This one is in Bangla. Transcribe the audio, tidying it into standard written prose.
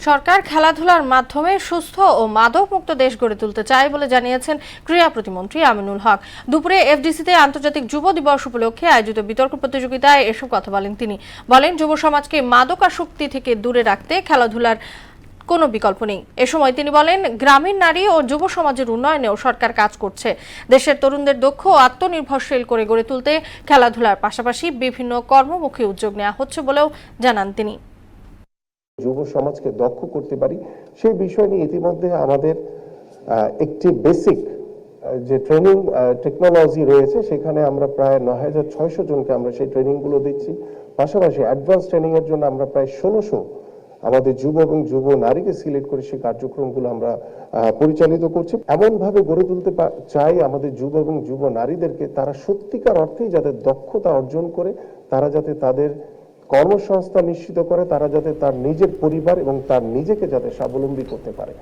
সরকার খেলাধুলার মাধ্যমে সুস্থ ও মাদক মুক্ত দেশ গড়ে তুলতে চায় বলে জানিয়েছেন ক্রীড়া প্রতিমন্ত্রী আমিনুল হক। দুপুরে এফডিসিতে আন্তর্জাতিক যুব দিবস উপলক্ষে আয়োজিত বিতর্ক প্রতিযোগিতায় এসব কথা বলেন তিনি। বলেন, যুব সমাজকে মাদকাসক্তি থেকে দূরে রাখতে খেলাধুলার কোনো বিকল্প নেই। এ সময় তিনি বলেন, গ্রামীণ নারী ও যুব সমাজের উন্নয়নেও সরকার কাজ করছে। দেশের তরুণদের দক্ষ ও আত্মনির্ভরশীল করে গড়ে তুলতে খেলাধুলার পাশাপাশি বিভিন্ন কর্মমুখী উদ্যোগ নেওয়া হচ্ছে বলেও জানান তিনি। যুব সমাজকে দক্ষ করতে পারি সেই বিষয় নিয়ে ইতিমধ্যে আমাদের একটি বেসিক যে ট্রেনিং টেকনোলজি রয়েছে সেখানে আমরা প্রায় ৯,৬০০ জনকে আমরা সেই ট্রেনিং গুলো দিচ্ছি। পাশাপাশি অ্যাডভান্স ট্রেনিং এর জন্য আমরা প্রায় ১৬০০ আমাদের যুব এবং যুব নারীকে সিলেক্ট করে সেই কার্যক্রমগুলো আমরা পরিচালিত করছি। এমন ভাবে গড়ে তুলতে চাই আমাদের যুব এবং যুব নারীদেরকে, তারা সত্যিকার অর্থেই যাতে দক্ষতা অর্জন করে, তারা যাতে তাদের কর্মসংস্থান নিশ্চিত করে, তারা যাতে তার নিজের পরিবার এবং তার নিজেকে যাতে স্বাবলম্বী করতে পারে।